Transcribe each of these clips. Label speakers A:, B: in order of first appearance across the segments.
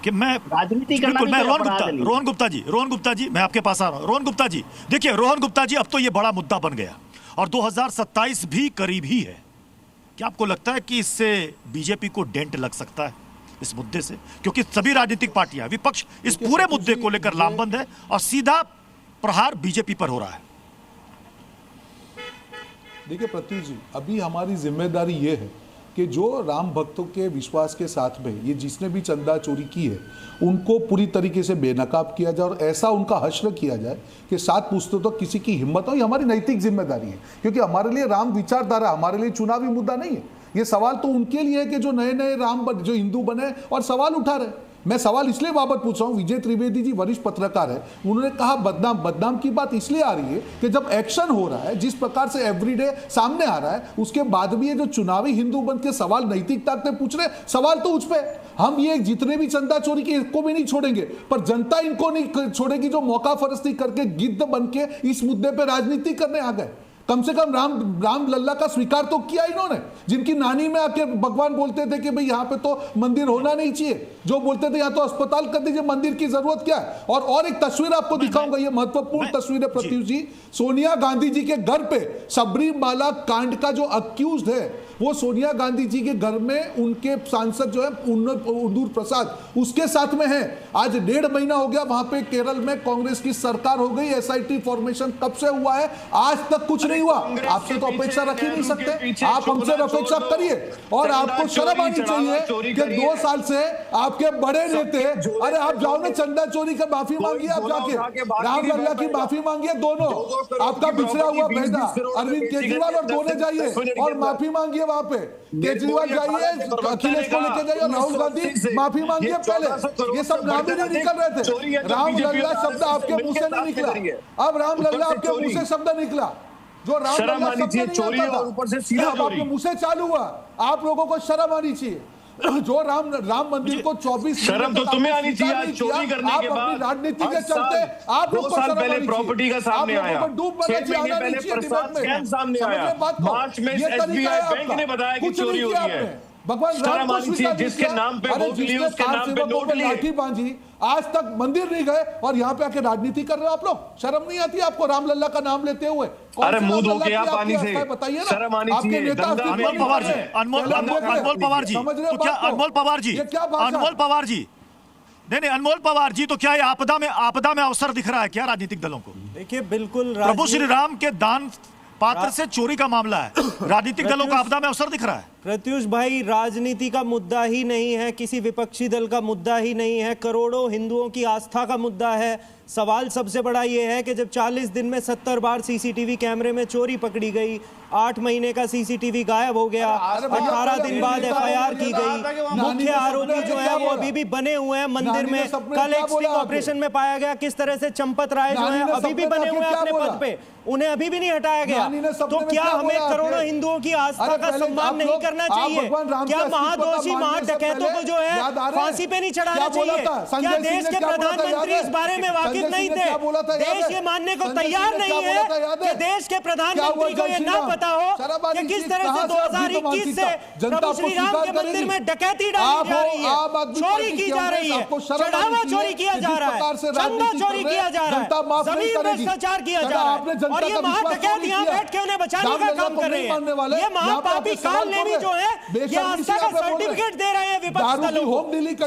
A: कि मैं
B: राजनीति करना
A: बिल्कुल, मैं रोहन
B: रोहन
A: गुप्ता जी, मैं आपके पास आ रहा हूं। रोहन गुप्ता जी, देखिए रोहन गुप्ता जी, अब तो ये बड़ा मुद्दा बन गया और 2027 भी करीब ही है। क्या आपको लगता है कि इससे बीजेपी को डेंट लग सकता है इस मुद्दे से? क्योंकि सभी राजनीतिक पार्टियां, विपक्ष इस पूरे मुद्दे को लेकर लामबंद है और सीधा प्रहार बीजेपी पर हो रहा है।
C: देखिए प्रत्युष जी, अभी हमारी जिम्मेदारी ये है कि जो राम भक्तों के विश्वास के साथ में ये जिसने भी चंदा चोरी की है उनको पूरी तरीके से बेनकाब किया जाए और ऐसा उनका हश्र किया जाए कि साथ पूछते तो किसी की हिम्मत हो। ये हमारी नैतिक जिम्मेदारी है, क्योंकि हमारे लिए राम विचारधारा हमारे लिए चुनावी मुद्दा नहीं है। ये सवाल तो उनके लिए है कि जो नए नए जो हिंदू बने और सवाल उठा रहे। मैं सवाल इसलिए बाबत पूछ रहा हूं, विजय त्रिवेदी जी वरिष्ठ पत्रकार है, उन्होंने कहा बदनाम की बात इसलिए आ रही है कि जब एक्शन हो रहा है, जिस प्रकार से एवरीडे सामने आ रहा है, उसके बाद भी ये जो चुनावी हिंदू बन के सवाल नैतिकता के पूछ रहे, सवाल तो उस पर हम ये जितने भी चंदा चोरी की इनको भी नहीं छोड़ेंगे, पर जनता इनको नहीं छोड़ेगी जो मौका फरस्ती करके गिद्ध बन के इस मुद्दे पर राजनीति करने आ गए। कम से कम राम लल्ला का स्वीकार तो किया इन्होंने, जिनकी नानी में आके भगवान बोलते थे कि भाई यहाँ पे तो मंदिर होना नहीं चाहिए, जो बोलते थे यहाँ तो अस्पताल कर दीजिए, मंदिर की जरूरत क्या है। और एक तस्वीर आपको दिखाऊंगा, ये महत्वपूर्ण तस्वीर है प्रत्युष जी। सोनिया गांधी जी के घर पे सबरीमाला कांड का जो अक्यूज्ड है वो सोनिया गांधी जी के घर में उनके सांसद जो है उन्नूर प्रसाद उसके साथ में है। आज 1.5 महीना हो गया, वहां पे केरल में कांग्रेस की सरकार हो गई, एसआईटी फॉर्मेशन कब से हुआ है, आज तक कुछ नहीं हुआ। आपसे तो अपेक्षा रख ही नहीं सकते, आप हमसे अपेक्षा करिए। और आपको शर्म आनी चाहिए कि 2 साल से आपके बड़े नेता, अरे आप जाओ ना चंदा चोरी का माफी मांगिए, आप जाके राम लल्ला की माफी मांगिए, दोनों आपका बिछड़ा हुआ बेटा अरविंद केजरीवाल और दोनों जाइए और माफी मांगिए। वहां पे केजरीवाल जाइए, अखिलेश को लेके जाइए, राहुल गांधी माफी मांगिए पहले। ये सब नाम ही नहीं निकल रहे थे, राम लल्ला शब्द आपके मुंह से नहीं निकला, अब राम लल्ला आपके मुंह से शब्द निकला। जो राम लल्ला शब्द नहीं आता था, आपके मुंह से चालू हुआ। आप लोगों को शर्म आनी चाहिए। जो राम मंदिर को 24
D: शर्म तो तुम्हें आनी चाहिए। चोरी करने के बाद
C: राजनीति के चलते आप लोग
D: 2 साल पहले प्रॉपर्टी का सामने आया, 6 महीने पहले प्रसाद स्कैम सामने आया, मार्च में एसबीआई बैंक ने बताया कि चोरी हो रही है।
C: भगवान
D: शर्म आनी चाहिए, जिसके नाम पे वोट लिए उसके नाम पे नोट लिए,
C: लाठी बांधी, आज तक मंदिर नहीं गए और यहाँ पे आके राजनीति कर रहे हो आप लोग। शर्म नहीं आती आपको राम लल्ला का नाम लेते हुए?
D: अरे मुंह धो के आप पानी से,
C: बताइए ना,
D: शर्म आनी चाहिए।
A: अनमोल पवार जी, अनमोल पवार जी, तो क्या अनमोल पवार जी, अनमोल पवार जी, नहीं अनमोल पवार जी, तो क्या ये आपदा में अवसर दिख रहा है क्या राजनीतिक दलों को?
E: देखिए बिल्कुल,
A: प्रभु श्री राम के दान पात्र से चोरी का मामला है, राजनीतिक दलों का आपदा में अवसर दिख रहा है।
E: प्रत्युष भाई, राजनीति का मुद्दा ही नहीं है, किसी विपक्षी दल का मुद्दा ही नहीं है, करोड़ों हिंदुओं की आस्था का मुद्दा है। सवाल सबसे बड़ा यह है कि जब 40 दिन में 70 बार सीसीटीवी कैमरे में चोरी पकड़ी गई, 8 महीने का सीसीटीवी गायब हो गया, 18 दिन बाद एफआईआर की गई, मुख्य आरोपी जो है वो अभी भी बने हुए हैं मंदिर में, कल एक स्टिंग ऑपरेशन में पाया गया किस तरह से चंपत राय जो है अभी भी बने हुए हैं अपने पद पे, उन्हें अभी भी नहीं हटाया गया। तो क्या हमें करोड़ों हिंदुओं की आस्था का सम्मान नहीं करना चाहिए? क्या महादोषी महाडकैतों को जो है फांसी पे नहीं चढ़ाना चाहिए? क्या देश के प्रधानमंत्री इस बारे में वाकिफ नहीं थे? देश ये मानने को तैयार नहीं है कि देश के प्रधानमंत्री को ये ना पता हो कि किस तरह से 2021 से प्रभु श्री राम के मंदिर में डकैती डाली जा रही है, चोरी की जा रही है, चढ़ावा चोरी किया जा रहा है, चंदा चोरी किया जा रहा है, जमीन भ्रष्टाचार किया जा रहा है, और ये महाडकैत यहाँ बैठ के उन्हें बचाने का काम कर रहे हैं। ये महापापी काल नेमी जो है ये आस्था का सर्टिफिकेट दे रहे हैं विपक्ष दलों को,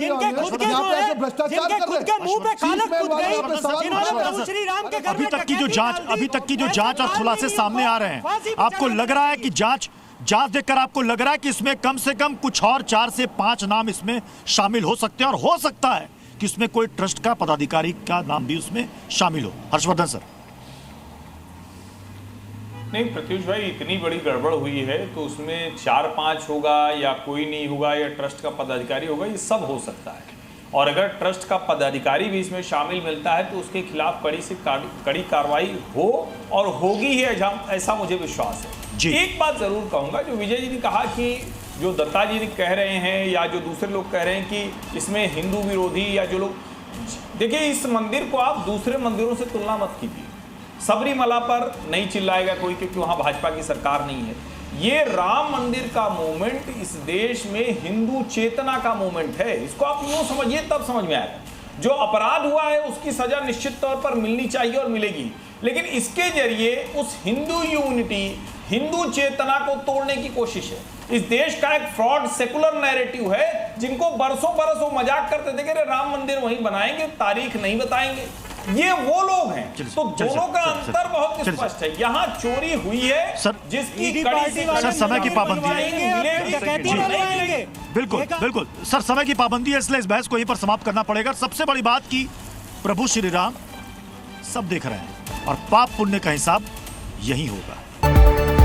E: जिनके खुद के जो है, जिनके खुद के मुंह पे खालक कूद गई, जिन्होंने प्रभु श्री राम के घर में
A: अभी तक की जो जांच और खुलासे सामने आ रहे हैं, आपको लग रहा है कि जांच देखकर आपको लग रहा है कि इसमें कम से कम कुछ और 4 से 5 नाम इसमें शामिल हो सकते हैं और हो सकता है कि इसमें कोई ट्रस्ट का पदाधिकारी का नाम भी उसमें शामिल हो? हर्षवर्धन सर।
F: नहीं प्रत्युष भाई, इतनी बड़ी गड़बड़ हुई है तो उसमें 4-5 होगा या कोई नहीं होगा या ट्रस्ट का पदाधिकारी होगा, ये सब हो सकता है। और अगर ट्रस्ट का पदाधिकारी भी इसमें शामिल मिलता है तो उसके खिलाफ कड़ी से कड़ी कार्रवाई हो और होगी ही, ऐसा मुझे विश्वास है। एक बात जरूर कहूंगा, जो विजय जी ने कहा कि जो दत्ता जी कह रहे हैं या जो दूसरे लोग कह रहे हैं कि इसमें हिंदू विरोधी या जो लोग, देखिए इस मंदिर को आप दूसरे मंदिरों से तुलना मत कीजिए। सबरीमला पर नहीं चिल्लाएगा कोई क्योंकि वहां भाजपा की सरकार नहीं है, ये राम मंदिर का मूवमेंट इस देश में हिंदू चेतना का मूवमेंट है। इसको आप यूं समझिए तब समझ में आएगा। जो अपराध हुआ है उसकी सजा निश्चित तौर पर मिलनी चाहिए और मिलेगी, लेकिन इसके जरिए उस हिंदू यूनिटी, हिंदू चेतना को तोड़ने की कोशिश है। इस देश का एक फ्रॉड सेकुलर नैरेटिव है, जिनको बरसों बरस वो मजाक करते थे कि राम मंदिर वहीं बनाएंगे, तारीख नहीं बताएंगे। ये वो लोग हैं। तो दोनों का अंतर बहुत स्पष्ट है। यहाँ चोरी हुई है जिसकी
A: सर समय की पाबंदी बिल्कुल बिल्कुल सर समय की पाबंदी है, इसलिए इस बहस को यहीं पर समाप्त करना पड़ेगा। सबसे बड़ी बात की प्रभु श्री राम सब देख रहे हैं और पाप पुण्य का हिसाब यही होगा।